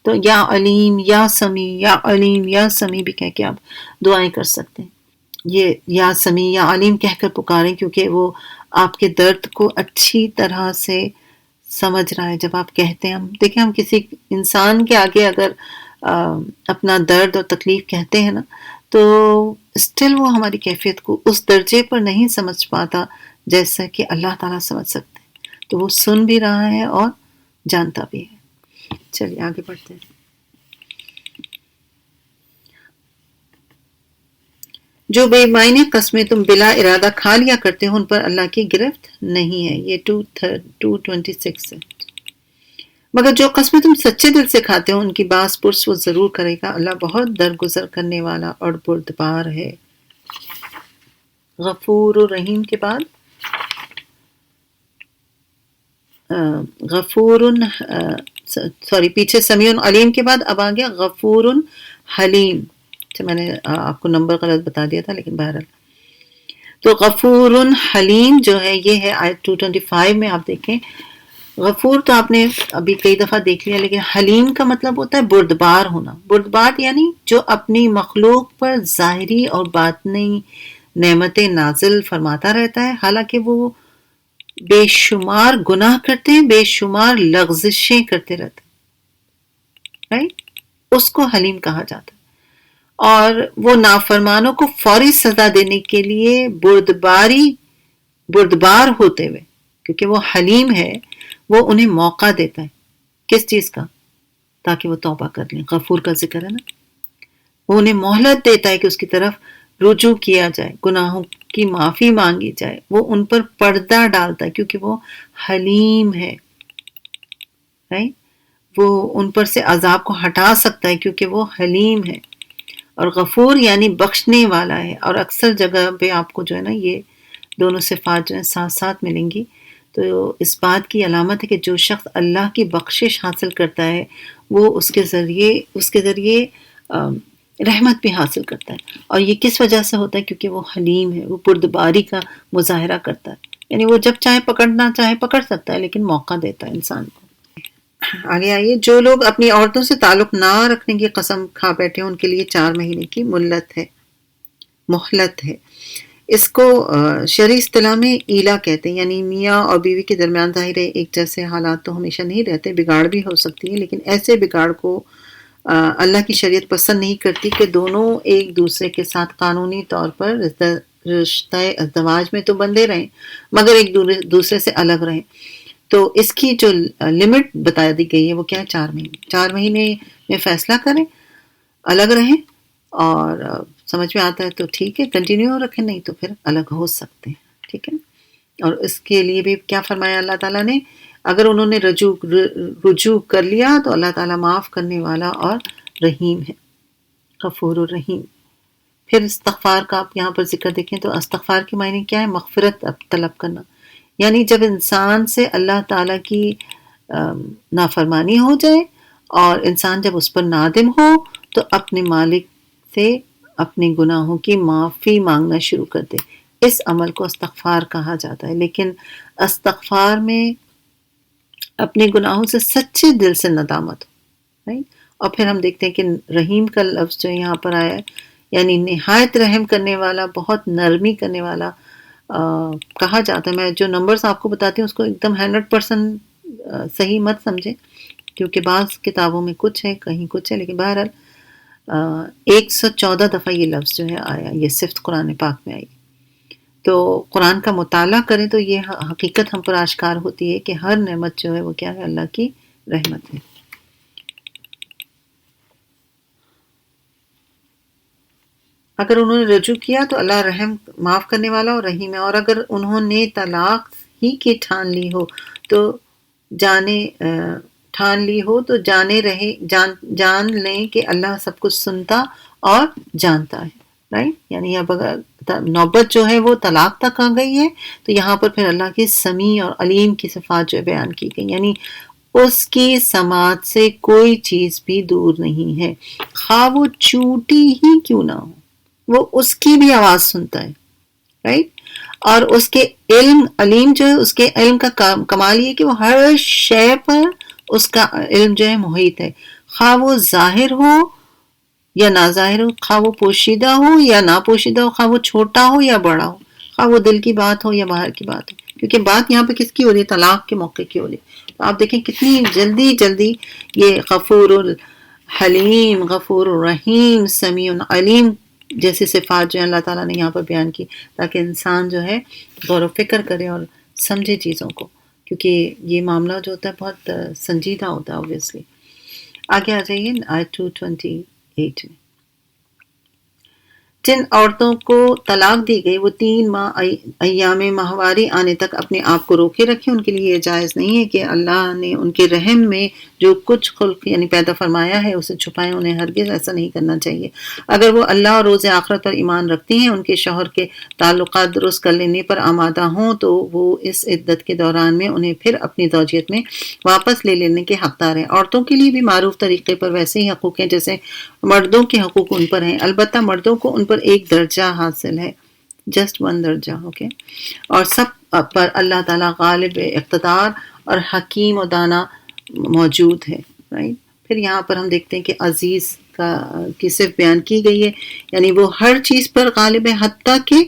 تو یا علیم یا سمیع، یا علیم یا سمیع بھی کہہ کے آپ دعائیں کر سکتے ہیں. یہ یا سمیع یا علیم کہہ کر پکاریں، کیونکہ وہ آپ کے درد کو اچھی طرح سے سمجھ رہا ہے. جب آپ کہتے ہیں، ہم دیکھیں، ہم کسی انسان کے آگے اگر اپنا درد اور تکلیف کہتے ہیں نا، تو اسٹل وہ ہماری کیفیت کو اس درجے پر نہیں سمجھ پاتا جیسا کہ اللہ تعالیٰ سمجھ سکتے ہیں. تو وہ سن بھی رہا ہے اور جانتا بھی ہے. چلیے آگے بڑھتے ہیں. جو بے معنی قسمیں تم بلا ارادہ کھا لیا کرتے ہو، ان پر اللہ کی گرفت نہیں ہے. یہ 226 ہے. مگر جو قسمیں تم سچے دل سے کھاتے ہو، ان کی باس پرس وہ ضرور کرے گا. اللہ بہت درگزر کرنے والا اور بردبار ہے. غفور الرحیم کے بعد غفور پیچھے سمیع علیم کے بعد اب آ گیا غفور حلیم. میں نے آپ کو نمبر غلط بتا دیا تھا، لیکن بہرحال تو غفور حلیم جو ہے یہ ہے آیت 225 میں. آپ دیکھیں، غفور تو آپ نے ابھی کئی دفعہ دیکھ لیا، لیکن حلیم کا مطلب ہوتا ہے بردبار ہونا. بردبار یعنی جو اپنی مخلوق پر ظاہری اور باطنی نعمتیں نازل فرماتا رہتا ہے، حالانکہ وہ بے شمار گناہ کرتے ہیں، بے شمار لغزشیں کرتے رہتے ہیں، رائٹ؟ اس کو حلیم کہا جاتا ہے. اور وہ نافرمانوں کو فوری سزا دینے کے لیے بردبار ہوتے ہوئے، کیونکہ وہ حلیم ہے، وہ انہیں موقع دیتا ہے. کس چیز کا؟ تاکہ وہ توبہ کر لیں. غفور کا ذکر ہے نا. وہ انہیں مہلت دیتا ہے کہ اس کی طرف رجوع کیا جائے، گناہوں کی معافی مانگی جائے. وہ ان پر پردہ ڈالتا ہے کیونکہ وہ حلیم ہے، right؟ وہ ان پر سے عذاب کو ہٹا سکتا ہے کیونکہ وہ حلیم ہے. اور غفور یعنی بخشنے والا ہے. اور اکثر جگہ پہ آپ کو جو ہے نا یہ دونوں صفات جو ہیں ساتھ ساتھ ملیں گی. تو اس بات کی علامت ہے کہ جو شخص اللہ کی بخشش حاصل کرتا ہے وہ اس کے ذریعے رحمت بھی حاصل کرتا ہے. اور یہ کس وجہ سے ہوتا ہے؟ کیونکہ وہ حلیم ہے، وہ بردباری کا مظاہرہ کرتا ہے. یعنی وہ جب چاہے پکڑنا چاہے پکڑ سکتا ہے، لیکن موقع دیتا ہے انسان کو. آگے آئیے. جو لوگ اپنی عورتوں سے تعلق نہ رکھنے کی قسم کھا بیٹھے ان کے لیے 4 مہینے کی مہلت ہے. اس کو شرعی اصطلاح میں ایلا کہتے ہیں. یعنی میاں اور بیوی کے درمیان ظاہر ہے ایک جیسے حالات تو ہمیشہ نہیں رہتے، بگاڑ بھی ہو سکتی ہے، لیکن ایسے بگاڑ کو اللہ کی شریعت پسند نہیں کرتی کہ دونوں ایک دوسرے کے ساتھ قانونی طور پر رشتہ ازدواج میں تو بندھے رہیں مگر ایک دوسرے سے الگ رہیں. تو اس کی جو لمٹ بتا دی گئی ہے وہ کیا ہے؟ 4 مہینے. 4 مہینے میں فیصلہ کریں، الگ رہیں، اور سمجھ میں آتا ہے تو ٹھیک ہے کنٹینیو رکھیں، نہیں تو پھر الگ ہو سکتے ہیں. ٹھیک ہے. اور اس کے لیے بھی کیا فرمایا اللہ تعالیٰ نے؟ اگر انہوں نے رجوع کر لیا تو اللہ تعالیٰ معاف کرنے والا اور رحیم ہے، غفور الرحیم. پھر استغفار کا آپ یہاں پر ذکر دیکھیں تو استغفار کے معنی کیا ہے؟ مغفرت طلب کرنا. یعنی جب انسان سے اللہ تعالیٰ کی نافرمانی ہو جائے اور انسان جب اس پر نادم ہو تو اپنے مالک سے اپنے گناہوں کی معافی مانگنا شروع کر دے. اس عمل کو استغفار کہا جاتا ہے. لیکن استغفار میں اپنے گناہوں سے سچے دل سے ندامت ہو. اور پھر ہم دیکھتے ہیں کہ رحیم کا لفظ جو یہاں پر آیا ہے، یعنی نہایت رحم کرنے والا، بہت نرمی کرنے والا کہا جاتا ہے. میں جو نمبرز آپ کو بتاتی ہوں اس کو ایک دم 100% صحیح مت سمجھیں، کیونکہ بعض کتابوں میں کچھ ہے کہیں کچھ ہے، لیکن بہرحال 114 دفعہ یہ لفظ جو ہے آیا، یہ صفت قرآن پاک میں آئی. تو قرآن کا مطالعہ کریں تو یہ حقیقت ہم پر آشکار ہوتی ہے کہ ہر نعمت جو ہے وہ کیا ہے؟ اللہ کی رحمت ہے. اگر انہوں نے رجوع کیا تو اللہ رحم معاف کرنے والا اور رحیم ہے. اور اگر انہوں نے طلاق ہی کی ٹھان لی ہو تو جان لیں کہ اللہ سب کچھ سنتا اور جانتا ہے. رائٹ؟ یعنی اب اگر نوبت جو ہے وہ طلاق تک آ گئی ہے تو یہاں پر پھر اللہ کی سمیع اور علیم کی صفات جو بیان کی گئی، یعنی اس کی سماعت سے کوئی چیز بھی دور نہیں ہے، خواہ وہ چوٹی ہی کیوں نہ ہو، وہ اس کی بھی آواز سنتا ہے. رائٹ؟ اور اس کے علیم جو ہے، اس کے علم کا کمال یہ کہ وہ ہر شے پر اس کا علم جو ہے محیط ہے، خواہ وہ ظاہر ہو یا ناظاہر ہو، خواہ وہ پوشیدہ ہو یا نا پوشیدہ ہو، خواہ وہ چھوٹا ہو یا بڑا ہو، خواہ وہ دل کی بات ہو یا باہر کی بات ہو. کیونکہ بات یہاں پہ کس کی ہو رہی ہے؟ طلاق کے موقع کی ہو رہی ہے. تو آپ دیکھیں کتنی جلدی جلدی یہ غفور الحلیم، غفور الرحیم، سمیع علیم جیسی صفات جو ہیں اللہ تعالیٰ نے یہاں پر بیان کی، تاکہ انسان جو ہے غور و فکر کرے اور سمجھے چیزوں کو، کیونکہ یہ معاملہ جو ہوتا ہے بہت سنجیدہ ہوتا ہے اوبویسلی. آگے آ جائیے آیت 228 میں. جن عورتوں کو طلاق دی گئی وہ 3 ماہ ایام ماہواری آنے تک اپنے آپ کو روکے رکھیں. ان کے لیے یہ جائز نہیں ہے کہ اللہ نے ان کے رحم میں جو کچھ خلق یعنی پیدا فرمایا ہے اسے چھپائیں. انہیں ہرگز ایسا نہیں کرنا چاہیے. اگر وہ اللہ اور روز آخرت پر ایمان رکھتی ہیں، ان کے شوہر کے تعلقات درست کر لینے پر آمادہ ہوں، تو وہ اس عدت کے دوران میں انہیں پھر اپنی زوجیت میں واپس لے لینے کے حقدار ہیں. عورتوں کے لیے بھی معروف طریقے پر ویسے ہی حقوق ہیں جیسے مردوں کے حقوق ان پر ہیں. البتہ مردوں کو ان پر ایک درجہ حاصل ہے، جسٹ 1 درجہ. اوکے. اور سب پر اللہ تعالیٰ غالب اقتدار اور حکیم و دانا موجود ہے. رائٹ. پھر یہاں پر ہم دیکھتے ہیں کہ عزیز کی صرف بیان کی گئی ہے، یعنی وہ ہر چیز پر غالب ہے، حتیٰ کہ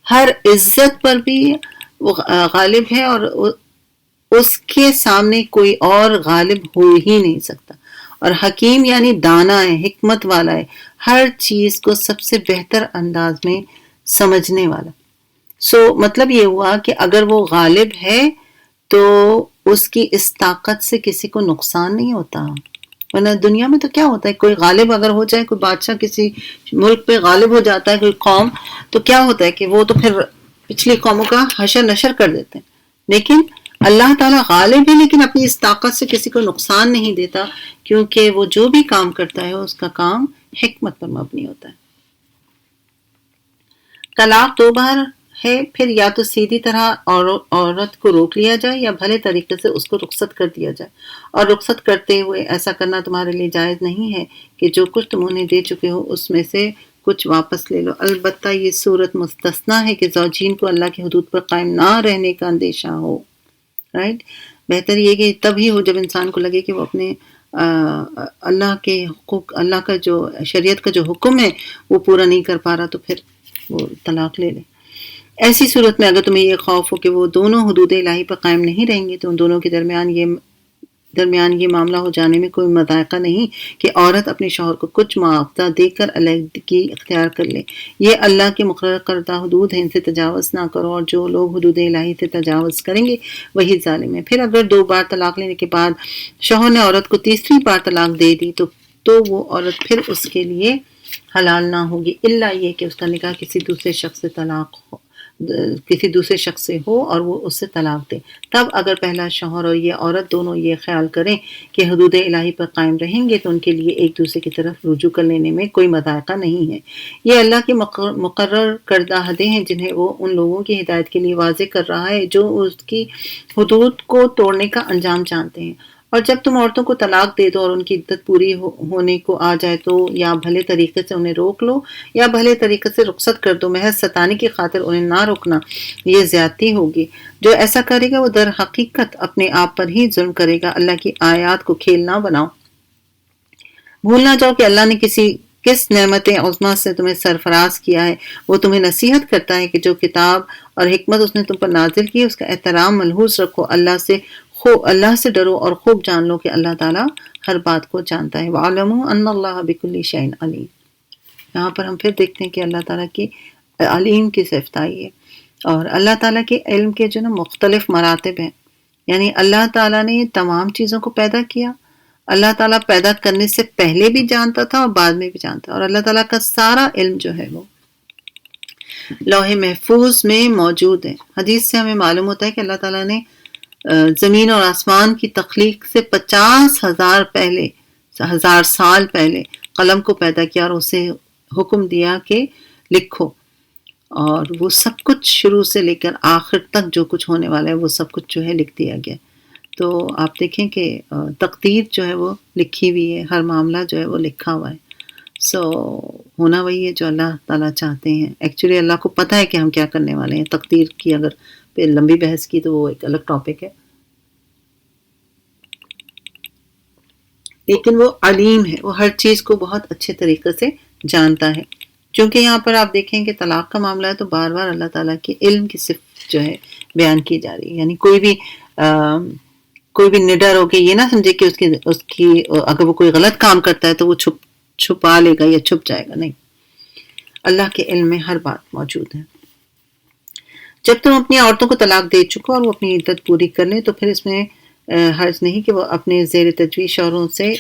ہر عزت پر بھی وہ غالب ہے، اور اس کے سامنے کوئی اور غالب ہو ہی نہیں سکتا. اور حکیم یعنی دانا ہے، حکمت والا ہے، ہر چیز کو سب سے بہتر انداز میں سمجھنے والا. مطلب یہ ہوا کہ اگر وہ غالب ہے تو اس کی اس طاقت سے کسی کو نقصان نہیں ہوتا. ورنہ دنیا میں تو کیا ہوتا ہے، کوئی غالب اگر ہو جائے، کوئی بادشاہ کسی ملک پہ غالب ہو جاتا ہے، کوئی قوم، تو کیا ہوتا ہے کہ وہ تو پھر پچھلی قوموں کا حشر نشر کر دیتے ہیں. لیکن اللہ تعالیٰ غالب ہے، لیکن اپنی اس طاقت سے کسی کو نقصان نہیں دیتا، کیونکہ وہ جو بھی کام کرتا ہے اس کا کام حکمت پر مبنی ہوتا ہے. طلاق 2 بار ہے، پھر یا تو سیدھی طرح عورت کو روک لیا جائے یا بھلے طریقے سے اس کو رخصت کر دیا جائے. اور رخصت کرتے ہوئے ایسا کرنا تمہارے لیے جائز نہیں ہے کہ جو کچھ تم انہیں دے چکے ہو اس میں سے کچھ واپس لے لو. البتہ یہ صورت مستثنا ہے کہ زوجین کو اللہ کی حدود پر قائم نہ رہنے کا اندیشہ ہو. رائٹ. بہتر یہ کہ تب ہی ہو جب انسان کو لگے کہ وہ اپنے اللہ کے حقوق، اللہ کا جو شریعت کا جو حکم ہے وہ پورا نہیں کر پا رہا، تو پھر وہ طلاق لے لے. ایسی صورت میں اگر تمہیں یہ خوف ہو کہ وہ دونوں حدود الہی پر قائم نہیں رہیں گے، تو ان دونوں کے درمیان یہ معاملہ ہو جانے میں کوئی مذائقہ نہیں کہ عورت اپنے شوہر کو کچھ معاوضہ دے کر علیحدگی اختیار کر لے. یہ اللہ کے مقرر کردہ حدود ہیں، ان سے تجاوز نہ کرو، اور جو لوگ حدود الہی سے تجاوز کریں گے وہی ظالم ہے. پھر اگر 2 بار طلاق لینے کے بعد شوہر نے عورت کو تیسری بار طلاق دے دی تو وہ عورت پھر اس کے لیے حلال نہ ہوگی، الا یہ کہ اس کا نکاح کسی دوسرے شخص سے ہو اور وہ اس سے طلاق دے. تب اگر پہلا شوہر اور یہ عورت دونوں یہ خیال کریں کہ حدود الہی پر قائم رہیں گے تو ان کے لیے ایک دوسرے کی طرف رجوع کر لینے میں کوئی مذائقہ نہیں ہے. یہ اللہ کی مقرر کردہ حدیں ہیں جنہیں وہ ان لوگوں کی ہدایت کے لیے واضح کر رہا ہے جو اس کی حدود کو توڑنے کا انجام جانتے ہیں. اور جب تم عورتوں کو طلاق دے دو اور ان کی عدت پوری ہونے کو آ جائے تو یا بھلے طریقے سے انہیں روک لو یا بھلے طریقے سے رخصت کر دو. محض ستانے کی خاطر انہیں نہ روکنا یہ زیادتی ہوگی. جو ایسا کرے گا وہ در حقیقت اپنے آپ پر ہی ظلم کرے گا. اللہ کی آیات کو کھیل نہ بناؤ. بھول نہ جاؤ کہ اللہ نے کس نعمت عظمیٰ سے تمہیں سرفراز کیا ہے. وہ تمہیں نصیحت کرتا ہے کہ جو کتاب اور حکمت اس نے تم پر نازل کی اس کا احترام ملحوظ رکھو. اللہ سے ڈرو اور خوب جان لو کہ اللہ تعالیٰ ہر بات کو جانتا ہے. وَعَلَمُوا أَنَّ اللَّهَ بِكُلِّ شَيْءٍ عَلِيمٌ. یہاں پر ہم پھر دیکھتے ہیں کہ اللہ تعالیٰ کی علیم کی صفت آئی ہے. اور اللہ تعالیٰ کے علم کے جو مختلف مراتب ہیں، یعنی اللہ تعالیٰ نے تمام چیزوں کو پیدا کیا. اللہ تعالیٰ پیدا کرنے سے پہلے بھی جانتا تھا اور بعد میں بھی جانتا. اور اللہ تعالیٰ کا سارا علم جو ہے وہ لوح محفوظ میں موجود ہے. حدیث سے ہمیں معلوم ہوتا ہے کہ اللہ تعالیٰ نے زمین اور آسمان کی تخلیق سے 50,000 سال پہلے قلم کو پیدا کیا اور اسے حکم دیا کہ لکھو. اور وہ سب کچھ شروع سے لے کر آخر تک جو کچھ ہونے والا ہے وہ سب کچھ جو ہے لکھ دیا گیا. تو آپ دیکھیں کہ تقدیر جو ہے وہ لکھی ہوئی ہے، ہر معاملہ جو ہے وہ لکھا ہوا ہے. ہونا وہی ہے جو اللہ تعالیٰ چاہتے ہیں. ایکچولی اللہ کو پتہ ہے کہ ہم کیا کرنے والے ہیں. تقدیر کی اگر پہ لمبی بحث کی تو وہ ایک الگ ٹاپک ہے. لیکن وہ علیم ہے، وہ ہر چیز کو بہت اچھے طریقے سے جانتا ہے. چونکہ یہاں پر آپ دیکھیں کہ طلاق کا معاملہ ہے تو بار بار اللہ تعالیٰ کی علم کی صفت جو ہے بیان کی جا رہی ہے. یعنی کوئی بھی نڈر ہو کے یہ نہ سمجھے کہ اس کی اگر وہ کوئی غلط کام کرتا ہے تو وہ چھپا لے گا یا چھپ جائے گا. نہیں، اللہ کے علم میں ہر بات موجود ہے. جب تم اپنی عورتوں کو طلاق دے چکو اور وہ اپنی عدت پوری کر لیں تو پھر اس میں حرج نہیں کہ وہ اپنے زیر تجویز شوہروں سے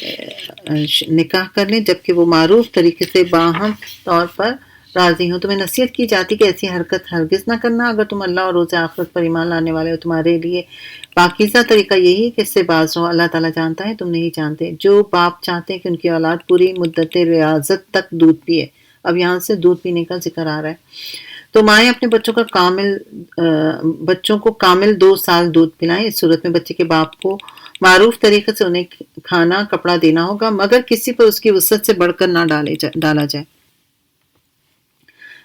نکاح کر لیں جبکہ وہ معروف طریقے سے باہم طور پر راضی ہوں. تمہیں نصیحت کی جاتی کہ ایسی حرکت ہرگز نہ کرنا. اگر تم اللہ اور روز آخرت پر ایمان لانے والے ہو تمہارے لیے پاکیزہ طریقہ یہی ہے کہ اس سے باز رہو. اللہ تعالیٰ جانتا ہے تم نہیں جانتے. جو باپ چاہتے ہیں کہ ان کی اولاد پوری مدت ریاضت تک دودھ پیے، اب یہاں سے دودھ پینے کا ذکر آ رہا ہے، تو مائیں اپنے بچوں کو کامل 2 سال دودھ پلائیں. اس صورت میں بچے کے باپ کو معروف طریقے سے انہیں کھانا کپڑا دینا ہوگا مگر کسی پر اس کی وسعت سے بڑھ کر نہ ڈالا جائے.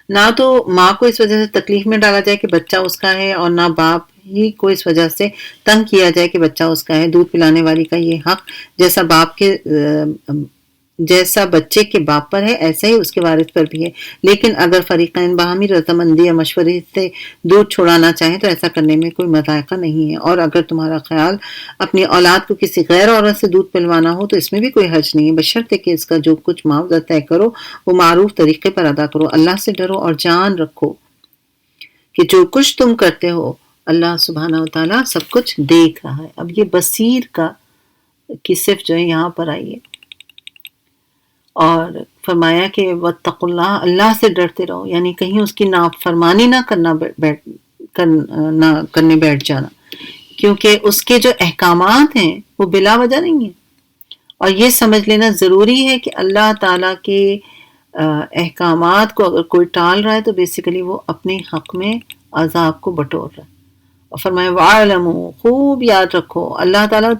نہ تو ماں کو اس وجہ سے تکلیف میں ڈالا جائے کہ بچہ اس کا ہے اور نہ باپ ہی کو اس وجہ سے تنگ کیا جائے کہ بچہ اس کا ہے. دودھ پلانے والی کا یہ حق جیسا بچے کے باپ پر ہے ایسا ہی اس کے وارث پر بھی ہے. لیکن اگر فریقین باہمی رضامندی یا مشورے سے دودھ چھوڑانا چاہیں تو ایسا کرنے میں کوئی مذائقہ نہیں ہے. اور اگر تمہارا خیال اپنی اولاد کو کسی غیر عورت سے دودھ پلوانا ہو تو اس میں بھی کوئی حرج نہیں ہے، بشرطے کہ اس کا جو کچھ معاوضہ طے کرو وہ معروف طریقے پر ادا کرو. اللہ سے ڈرو اور جان رکھو کہ جو کچھ تم کرتے ہو اللہ سبحانہ و تعالیٰ سب کچھ دیکھ رہا ہے. اب یہ بصیر کی صفت جو ہے یہاں پر آئی ہے اور فرمایا کہ واتقوا اللہ، اللہ سے ڈرتے رہو، یعنی کہیں اس کی نافرمانی نہ کرنے بیٹھ جانا، کیونکہ اس کے جو احکامات ہیں وہ بلا وجہ نہیں ہیں. اور یہ سمجھ لینا ضروری ہے کہ اللہ تعالیٰ کے احکامات کو اگر کوئی ٹال رہا ہے تو بیسیکلی وہ اپنے حق میں عذاب کو بٹور رہا ہے. اور فرمایا وَاعْلَمُوا، خوب یاد رکھو اللہ تعالیٰ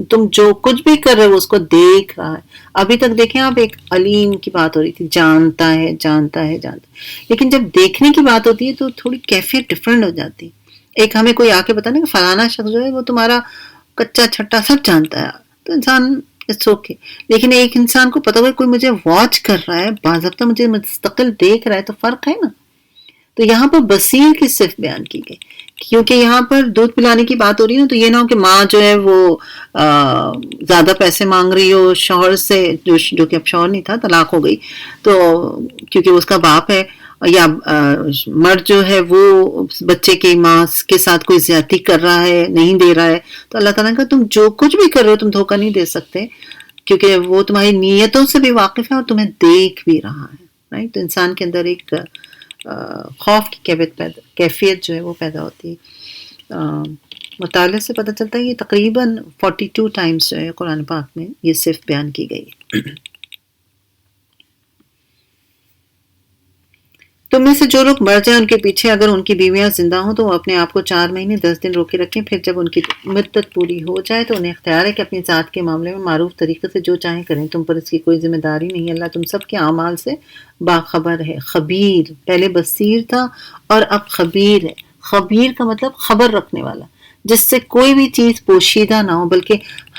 تم جو کچھ بھی کر رہے ہو اس کو دیکھ رہا ہے. ابھی تک دیکھیں آپ ایک علیم کی بات ہو رہی تھی، جانتا ہے. لیکن جب دیکھنے کی بات ہوتی ہے تو تھوڑی کیفیت ڈیفرنٹ ہو جاتی. ایک ہمیں کوئی آ کے بتا نا کہ فلانا شخص جو ہے وہ تمہارا کچا چھٹا سب جانتا ہے تو انسان اٹس اوکے. لیکن ایک انسان کو پتا ہوا کوئی مجھے واچ کر رہا ہے، باضابطہ مجھے مستقل دیکھ رہا ہے تو فرق ہے نا. تو یہاں پر بصیر کی صفت بیان کی گئی کیونکہ یہاں پر دودھ پلانے کی بات ہو رہی ہے نا، تو یہ نہ ہو کہ ماں جو ہے وہ زیادہ پیسے مانگ رہی ہو شوہر سے، جو کہ اب شوہر نہیں تھا، طلاق ہو گئی تو کیونکہ اس کا باپ ہے، یا مرد جو ہے وہ بچے کی ماں کے ساتھ کوئی زیادتی کر رہا ہے، نہیں دے رہا ہے، تو اللہ تعالیٰ کا تم جو کچھ بھی کر رہے ہو تم دھوکہ نہیں دے سکتے کیونکہ وہ تمہاری نیتوں سے بھی واقف ہے اور تمہیں دیکھ بھی رہا ہے. رائٹ؟ تو انسان کے اندر ایک خوف کی کیفیت جو ہے وہ پیدا ہوتی ہے. مطالعے سے پتہ چلتا ہے یہ تقریباً 42 ٹائمز جو ہے قرآن پاک میں یہ صرف بیان کی گئی ہے. تم میں سے جو لوگ مر جائیں ان کے پیچھے اگر ان کی بیویاں زندہ ہوں تو وہ اپنے آپ کو 4 مہینے 10 دن روکے رکھیں، پھر جب ان کی مدت پوری ہو جائے تو انہیں اختیار ہے کہ اپنی ذات کے معاملے میں معروف طریقے سے جو چاہیں کریں. تم پر اس کی کوئی ذمہ داری نہیں. اللہ تم سب کے اعمال سے باخبر ہے. خبیر، پہلے بصیر تھا اور اب خبیر ہے. خبیر کا مطلب خبر رکھنے والا، جس سے کوئی بھی چیز پوشیدہ نہ ہو بلکہ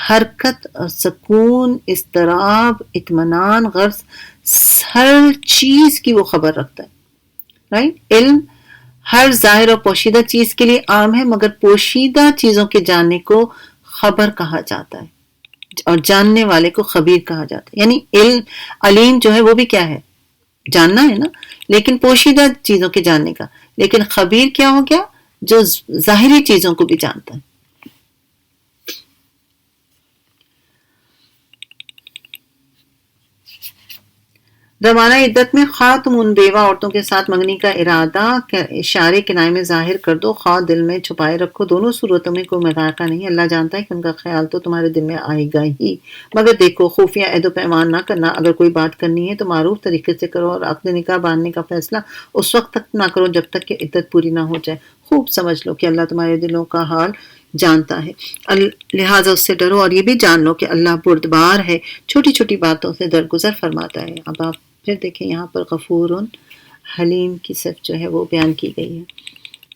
حرکت، سکون، اضطراب، اطمینان، غرض ہر چیز کی وہ خبر رکھتا ہے. علم ہر ظاہر اور پوشیدہ چیز کے لیے عام ہے مگر پوشیدہ چیزوں کے جاننے کو خبر کہا جاتا ہے اور جاننے والے کو خبیر کہا جاتا ہے. یعنی علم علیم جو ہے وہ بھی کیا ہے؟ جاننا ہے نا، لیکن پوشیدہ چیزوں کے جاننے کا. لیکن خبیر کیا ہو گیا؟ جو ظاہری چیزوں کو بھی جانتا ہے. زمانہ عدت میں خواہ تم ان بیوہ عورتوں کے ساتھ منگنی کا ارادہ اشارے کنائے میں ظاہر کر دو، خواہ دل میں چھپائے رکھو، دونوں صورتوں میں کوئی مذائقہ نہیں. اللہ جانتا ہے کہ ان کا خیال تو تمہارے دل میں آئے گا ہی. مگر دیکھو خفیہ عہد و پیمان نہ کرنا. اگر کوئی بات کرنی ہے تو معروف طریقے سے کرو اور عقد نکاح باندھنے کا فیصلہ اس وقت تک نہ کرو جب تک کہ عدت پوری نہ ہو جائے. خوب سمجھ لو کہ اللہ تمہارے دلوں کا حال جانتا ہے، لہٰذا اس سے ڈرو اور یہ بھی جان لو کہ اللہ بردبار ہے، چھوٹی چھوٹی باتوں سے درگزر فرماتا ہے. اب آپ پھر دیکھیں یہاں پر غفور حلیم کی صفت جو ہے وہ بیان کی گئی ہے.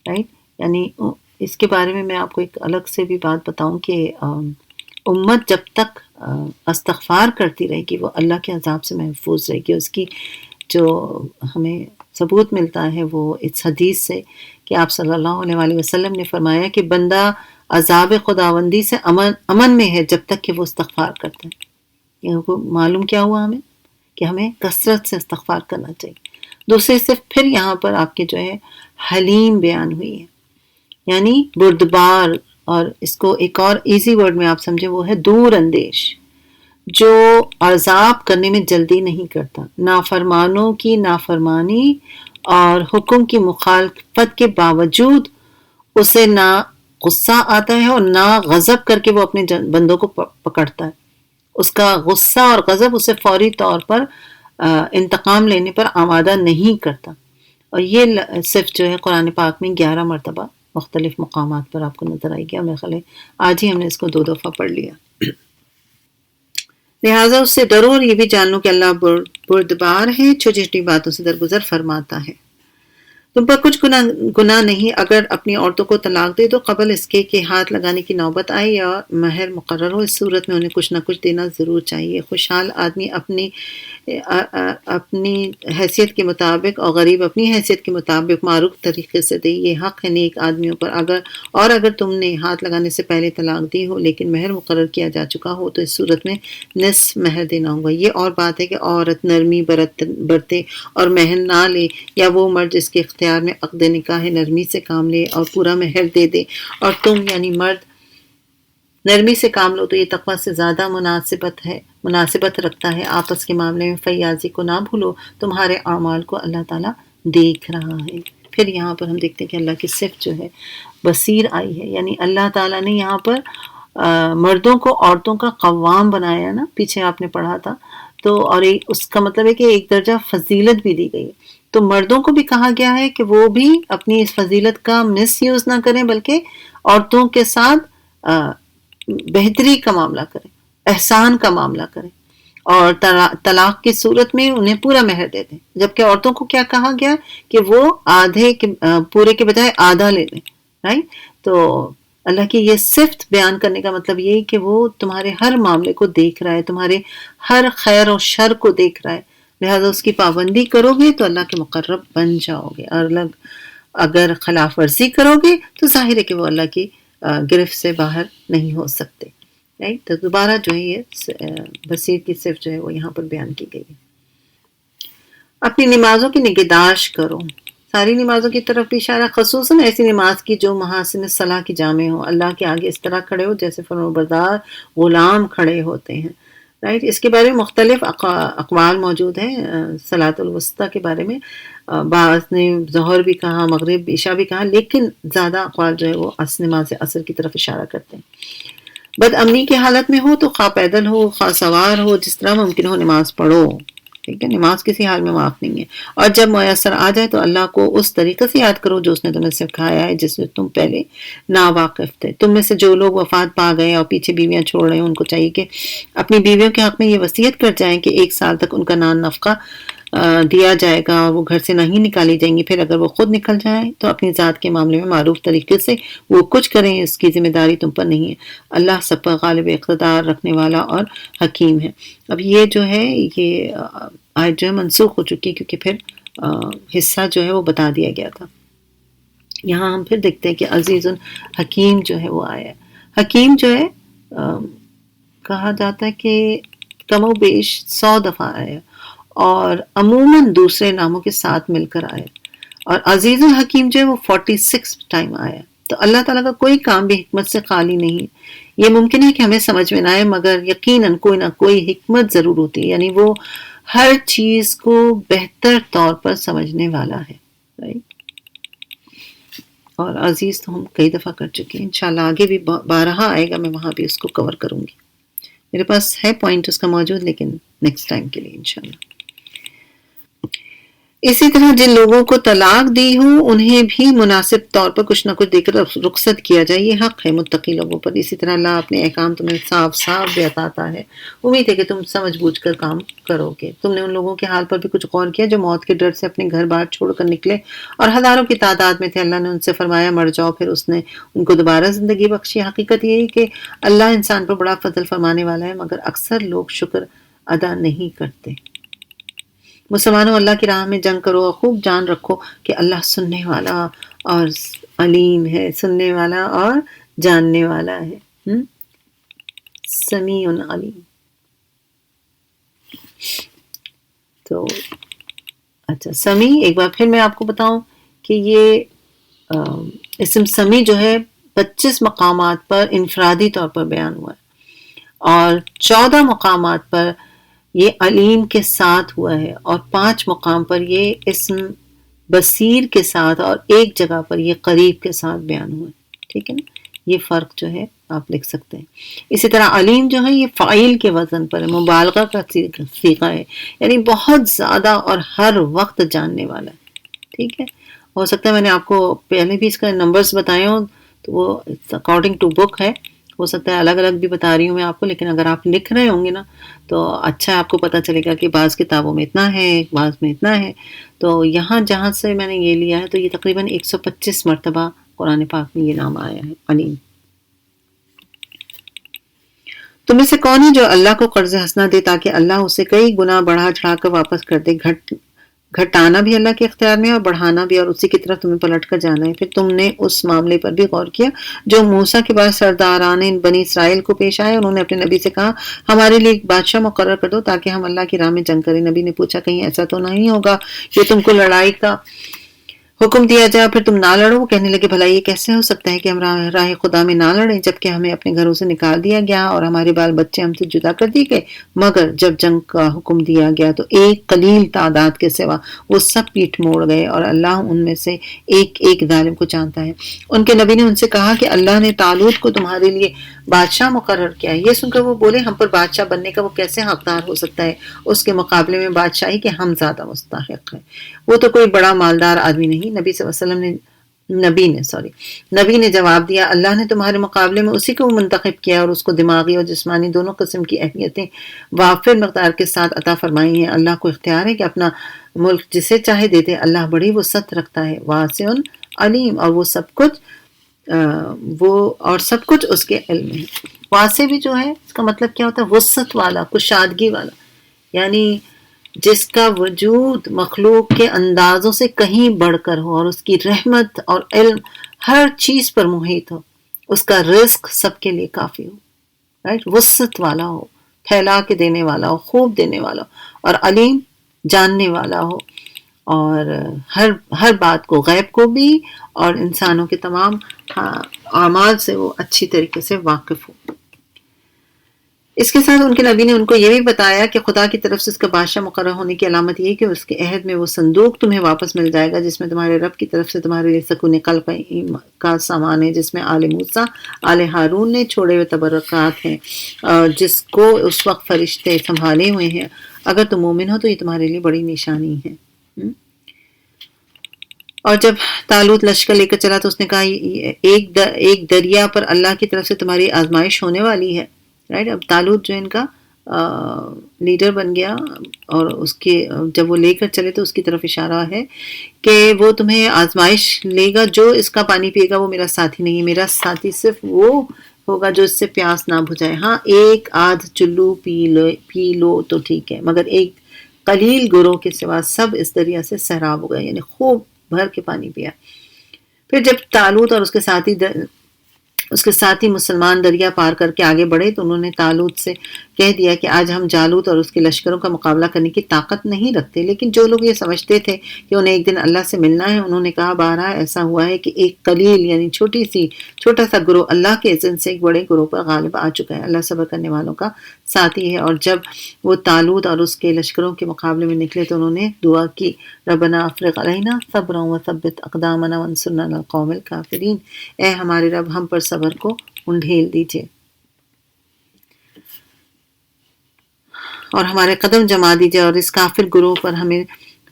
رائٹ؟ یعنی اس کے بارے میں آپ کو ایک الگ سے بھی بات بتاؤں کہ امت جب تک استغفار کرتی رہے گی وہ اللہ کے عذاب سے محفوظ رہے گی. اس کی جو ہمیں ثبوت ملتا ہے وہ اس حدیث سے کہ آپ صلی اللہ علیہ وآلہ وسلم نے فرمایا کہ بندہ عذاب خداوندی سے امن میں ہے جب تک کہ وہ استغفار کرتا ہے. یہ معلوم کیا ہوا ہمیں کہ ہمیں کثرت سے استغفار کرنا چاہیے. دوسرے سے پھر یہاں پر آپ کے جو ہے حلیم بیان ہوئی ہے، یعنی بردبار، اور اس کو ایک اور ایزی ورڈ میں آپ سمجھے وہ ہے دور اندیش، جو عذاب کرنے میں جلدی نہیں کرتا، نافرمانوں کی نافرمانی اور حکم کی مخالفت کے باوجود اسے نہ غصہ آتا ہے اور نہ غضب کر کے وہ اپنے بندوں کو پکڑتا ہے. اس کا غصہ اور غضب اسے فوری طور پر انتقام لینے پر آمادہ نہیں کرتا. اور یہ صرف جو ہے قرآن پاک میں 11 مرتبہ مختلف مقامات پر آپ کو نظر آئے گی. میرے خیال ہے آج ہی ہم نے اس کو 2 دفعہ پڑھ لیا. لہٰذا اس سے ڈرو اور یہ بھی جان لو کہ اللہ بردبار ہے، چھوٹی چھوٹی باتوں سے درگزر فرماتا ہے. تم پر کچھ گناہ نہیں اگر اپنی عورتوں کو طلاق دے دو قبل اس کے کہ ہاتھ لگانے کی نوبت آئے یا مہر مقرر ہو. اس صورت میں انہیں کچھ نہ کچھ دینا ضرور چاہیے. خوشحال آدمی اپنی حیثیت کے مطابق اور غریب اپنی حیثیت کے مطابق معروف طریقے سے دے. یہ حق ہے نیک آدمیوں پر. اگر تم نے ہاتھ لگانے سے پہلے طلاق دی ہو لیکن مہر مقرر کیا جا چکا ہو تو اس صورت میں نصف مہر دینا ہوگا. یہ اور بات ہے کہ عورت نرمی برتے اور مہر نہ لے، یا وہ مرد جس کے اختیار میں عقد نکاح ہے نرمی سے کام لے اور پورا مہر دے دے، اور تم یعنی مرد نرمی سے کام لو تو یہ تقوی سے زیادہ مناسبت رکھتا ہے. آپس کے معاملے میں فیاضی کو نہ بھولو، تمہارے اعمال کو اللہ تعالیٰ دیکھ رہا ہے. پھر یہاں پر ہم دیکھتے ہیں کہ اللہ کی صفت جو ہے بصیر آئی ہے، یعنی اللہ تعالیٰ نے یہاں پر مردوں کو عورتوں کا قوام بنایا نا، پیچھے آپ نے پڑھا تھا تو، اور اس کا مطلب ہے کہ ایک درجہ فضیلت بھی دی گئی ہے. تو مردوں کو بھی کہا گیا ہے کہ وہ بھی اپنی اس فضیلت کا مس یوز نہ کریں بلکہ عورتوں کے ساتھ بہتری کا معاملہ کریں، احسان کا معاملہ کریں، اور طلاق کی صورت میں انہیں پورا مہر دے دیں. جبکہ عورتوں کو کیا کہا گیا کہ وہ آدھے پورے کے بجائے آدھا لے لیں. رائٹ؟ تو اللہ کی یہ صفت بیان کرنے کا مطلب یہ کہ وہ تمہارے ہر معاملے کو دیکھ رہا ہے، تمہارے ہر خیر اور شر کو دیکھ رہا ہے. لہذا اس کی پابندی کرو گے تو اللہ کے مقرب بن جاؤ گے، اور اگر خلاف ورزی کرو گے تو ظاہر ہے کہ وہ اللہ کی گرفت سے باہر نہیں ہو سکتے. رائٹ؟ تو دوبارہ جو ہے یہ بصیر کی صفت جو ہے وہ یہاں پر بیان کی گئی ہے. اپنی نمازوں کی نگہداشت کرو. ساری نمازوں کی طرف بھی اشارہ، خصوصاً ایسی نماز کی جو محاسن صلاح کی جامع ہو. اللہ کے آگے اس طرح کھڑے ہو جیسے فرمانبردار غلام کھڑے ہوتے ہیں. رائٹ؟ اس کے بارے میں مختلف اقوال موجود ہیں. صلاۃ الوسطیٰ کے بارے میں بعض نے ظہر بھی کہا، مغرب، عشاء بھی کہا، لیکن زیادہ اقوال جو ہے وہ نماز عصر کی طرف اشارہ کرتے ہیں. بد امنی کی حالت میں ہو تو خواہ پیدل ہو خواہ سوار ہو، جس طرح ممکن ہو نماز پڑھو. ٹھیک ہے؟ نماز کسی حال میں معاف نہیں ہے. اور جب میسر آ جائے تو اللہ کو اس طریقے سے یاد کرو جو اس نے تمہیں سکھایا ہے جس میں تم پہلے ناواقف تھے. تم میں سے جو لوگ وفات پا گئے اور پیچھے بیویاں چھوڑ رہے ہیں ان کو چاہیے کہ اپنی بیویوں کے حق میں یہ وصیت کر جائیں کہ 1 سال تک ان کا نان نفقہ دیا جائے گا، وہ گھر سے نہیں نکالی جائیں گی. پھر اگر وہ خود نکل جائیں تو اپنی ذات کے معاملے میں معروف طریقے سے وہ کچھ کریں، اس کی ذمہ داری تم پر نہیں ہے. اللہ سب پر غالب اقتدار رکھنے والا اور حکیم ہے. اب یہ جو ہے یہ آیت جو ہے منسوخ ہو چکی کیونکہ پھر حصہ جو ہے وہ بتا دیا گیا تھا. یہاں ہم پھر دیکھتے ہیں کہ عزیز حکیم جو ہے وہ آیا. حکیم جو ہے کہا جاتا ہے کہ کم و بیش 100 دفعہ آیا اور عموماً دوسرے ناموں کے ساتھ مل کر آیا، اور عزیز الحکیم جو ہے وہ 46 ٹائم آیا. تو اللہ تعالیٰ کا کوئی کام بھی حکمت سے خالی نہیں. یہ ممکن ہے کہ ہمیں سمجھ میں نہ آئے مگر یقیناً کوئی نہ کوئی حکمت ضرور ہوتی ہے، یعنی وہ ہر چیز کو بہتر طور پر سمجھنے والا ہے. اور عزیز تو ہم کئی دفعہ کر چکے ہیں، انشاءاللہ آگے بھی 12 آئے گا، میں وہاں بھی اس کو کور کروں گی. میرے پاس ہے پوائنٹ اس کا موجود، لیکن نیکسٹ ٹائم کے لیے انشاءاللہ. اسی طرح جن لوگوں کو طلاق دی ہو انہیں بھی مناسب طور پر کچھ نہ کچھ دے کر رخصت کیا جائے، یہ حق ہے متقی لوگوں پر۔ اسی طرح اللہ اپنے احکام تمہیں صاف صاف بتاتا ہے، امید ہے کہ تم سمجھ بوجھ کر کام کرو گے۔ تم نے ان لوگوں کے حال پر بھی کچھ غور کیا جو موت کے ڈر سے اپنے گھر بار چھوڑ کر نکلے اور ہزاروں کی تعداد میں تھے، اللہ نے ان سے فرمایا مر جاؤ، پھر اس نے ان کو دوبارہ زندگی بخشی۔ حقیقت یہ ہے کہ اللہ انسان پر بڑا فضل فرمانے والا ہے، مگر اکثر لوگ شکر ادا نہیں کرتے۔ مسلمانوں، اللہ کی راہ میں جنگ کرو اور خوب جان رکھو کہ اللہ سننے والا اور علیم ہے، سننے والا اور جاننے والا ہے، سمیع علیم۔ تو اچھا، سمیع ایک بار پھر میں آپ کو بتاؤں کہ یہ اسم سمیع جو ہے 25 مقامات پر انفرادی طور پر بیان ہوا ہے اور 14 مقامات پر یہ علیم کے ساتھ ہوا ہے اور 5 مقام پر یہ اسم بصیر کے ساتھ اور ایک جگہ پر یہ قریب کے ساتھ بیان ہوا ہے، ٹھیک ہے نا؟ یہ فرق جو ہے آپ لکھ سکتے ہیں۔ اسی طرح علیم جو ہے یہ فعیل کے وزن پر ہے، مبالغہ کا صیغہ ہے، یعنی بہت زیادہ اور ہر وقت جاننے والا ہے، ٹھیک ہے۔ ہو سکتا ہے میں نے آپ کو پہلے بھی اس کا نمبرز بتائے ہوں تو وہ اکارڈنگ ٹو بک ہے، ہو سکتا ہے الگ الگ بھی بتا رہی ہوں میں آپ کو، لیکن اگر آپ لکھ رہے ہوں گے نا تو اچھا آپ کو پتہ چلے گا کہ بعض کتابوں میں اتنا ہے، بعض میں اتنا ہے۔ تو یہاں جہاں سے میں نے یہ لیا ہے تو یہ تقریباً 125 مرتبہ قرآن پاک میں یہ نام آیا ہے علیم۔ تم میں سے کون ہے جو اللہ کو قرض حسنہ دے تاکہ اللہ اسے کئی گنا بڑھا چڑھا کر واپس کر دے؟ گھٹانا بھی اللہ کے اختیار میں اور بڑھانا بھی، اور اسی کی طرف تمہیں پلٹ کر جانا ہے۔ پھر تم نے اس معاملے پر بھی غور کیا جو موسیٰ کے بعد سرداران بنی اسرائیل کو پیش آئے۔ انہوں نے اپنے نبی سے کہا ہمارے لیے ایک بادشاہ مقرر کر دو تاکہ ہم اللہ کی راہ میں جنگ کریں۔ نبی نے پوچھا کہیں ایسا تو نہیں ہوگا کہ تم کو لڑائی کا حکم دیا جائے پھر تم نہ لڑو؟ وہ کہنے لگے بھلا یہ کیسے ہو سکتا ہے کہ ہم راہ خدا میں نہ لڑیں جبکہ ہمیں اپنے گھروں سے نکال دیا گیا اور ہمارے بال بچے ہم سے جدا کر دیے گئے؟ مگر جب جنگ کا حکم دیا گیا تو ایک قلیل تعداد کے سوا وہ سب پیٹھ موڑ گئے اور اللہ ان میں سے ایک ایک ظالم کو جانتا ہے۔ ان کے نبی نے ان سے کہا کہ اللہ نے طالوت کو تمہارے لیے بادشاہ مقرر کیا ہے۔ یہ سن کر وہ بولے ہم پر بادشاہ بننے کا وہ کیسے حقدار ہو سکتا ہے؟ اس کے مقابلے میں بادشاہی کے ہم زیادہ مستحق ہیں، وہ تو کوئی بڑا مالدار آدمی نہیں۔ نبی صلی اللہ علیہ وسلم نبی نے جواب دیا اللہ نے تمہارے مقابلے میں اسی کو منتخب کیا اور اس کو دماغی اور جسمانی دونوں قسم کی اہمیتیں وافر مقدار کے ساتھ عطا فرمائی ہیں۔ اللہ کو اختیار ہے کہ اپنا ملک جسے چاہے دے دے، اللہ بڑی وسعت رکھتا ہے، واسع علیم، اور وہ سب کچھ اس کے علم میں ہے۔ واسع بھی جو ہے اس کا مطلب کیا ہوتا ہے؟ وسعت والا، کشادگی والا، یعنی جس کا وجود مخلوق کے اندازوں سے کہیں بڑھ کر ہو اور اس کی رحمت اور علم ہر چیز پر محیط ہو، اس کا رزق سب کے لیے کافی ہو، رائٹ؟ وسعت والا ہو، پھیلا کے دینے والا ہو، خوب دینے والا ہو، اور علیم جاننے والا ہو، اور ہر بات کو، غیب کو بھی اور انسانوں کے تمام اعمال سے وہ اچھی طریقے سے واقف ہو۔ اس کے ساتھ ان کے نبی نے ان کو یہ بھی بتایا کہ خدا کی طرف سے اس کا بادشاہ مقرر ہونے کی علامت یہ کہ اس کے عہد میں وہ صندوق تمہیں واپس مل جائے گا جس میں تمہارے رب کی طرف سے تمہارے لیے سکون قلب کا سامان ہے، جس میں آل موسیٰ آل ہارون نے چھوڑے ہوئے تبرکات ہیں اور جس کو اس وقت فرشتے سنبھالے ہوئے ہیں۔ اگر تم مومن ہو تو یہ تمہارے لیے بڑی نشانی ہے۔ اور جب طالوت لشکر لے کر چلا تو اس نے کہا ایک دریا پر اللہ کی طرف سے تمہاری آزمائش ہونے والی ہے، رائٹ؟ اب طالوت جو ان کا لیڈر بن گیا اور اس کے جب وہ لے کر چلے تو اس کی طرف اشارہ ہے کہ وہ تمہیں آزمائش لے گا، جو اس کا پانی پیے گا وہ میرا ساتھی نہیں ہے، میرا ساتھی صرف وہ ہوگا جو اس سے پیاس نہ بجھائے۔ ہاں ایک آدھ چلو پی لو تو ٹھیک ہے، مگر ایک قلیل گروہ کے سوا سب اس دریا سے سیراب ہو گئے، یعنی خوب بھر کے پانی پیا۔ پھر جب طالوت اور اس کے ساتھی مسلمان دریا پار کر کے آگے بڑھے تو انہوں نے طالوت سے کہہ دیا کہ آج ہم جالوت اور اس کے لشکروں کا مقابلہ کرنے کی طاقت نہیں رکھتے، لیکن جو لوگ یہ سمجھتے تھے کہ انہیں ایک دن اللہ سے ملنا ہے انہوں نے کہا بارہا ایسا ہوا ہے کہ ایک قلیل یعنی چھوٹا سا گروہ اللہ کے اذن سے ایک بڑے گروہ پر غالب آ چکا ہے۔ اللہ صبر کرنے والوں کا ساتھی ہے۔ اور جب وہ طالوت اور اس کے لشکروں کے مقابلے میں نکلے تو انہوں نے دعا کی ربنا افرغ علینا صبرا وثبت اقدامنا وانصرنا علی القوم الکافرین، اے ہمارے رب ہم پر صبر کو انڈھیل دیجئے اور ہمارے قدم جما دیجئے اور اس کافر گروہ پر ہمیں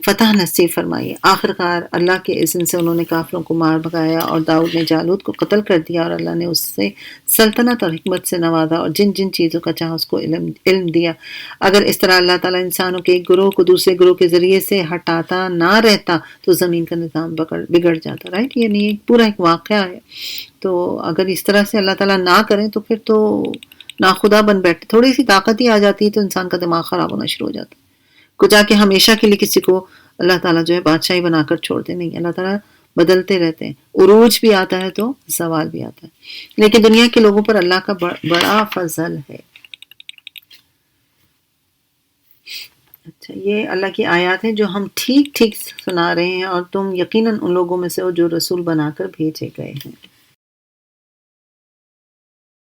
فتح نصیب فرمائیے۔ آخر کار اللہ کے اذن سے انہوں نے کافروں کو مار بھگایا اور داؤد نے جالوت کو قتل کر دیا، اور اللہ نے اس سے سلطنت اور حکمت سے نوازا اور جن جن چیزوں کا چاہا اس کو علم دیا۔ اگر اس طرح اللہ تعالیٰ انسانوں کے ایک گروہ کو دوسرے گروہ کے ذریعے سے ہٹاتا نہ رہتا تو زمین کا نظام بگڑ جاتا، رائٹ؟ یعنی پورا ایک واقعہ ہے۔ تو اگر اس طرح سے اللہ تعالیٰ نہ کریں تو پھر تو ناخدا بن بیٹھے، تھوڑی سی طاقت ہی آ جاتی ہے تو انسان کا دماغ خراب ہونا شروع ہو جاتا ہے۔ کو جا کے ہمیشہ کے لیے کسی کو اللہ تعالیٰ جو ہے بادشاہی بنا کر چھوڑتے نہیں، اللہ تعالیٰ بدلتے رہتے ہیں، عروج بھی آتا ہے تو زوال بھی آتا ہے، لیکن دنیا کے لوگوں پر اللہ کا بڑا فضل ہے۔ اچھا، یہ اللہ کی آیات ہیں جو ہم ٹھیک ٹھیک سنا رہے ہیں، اور تم یقیناً ان لوگوں میں سے ہو جو رسول بنا کر بھیجے گئے ہیں۔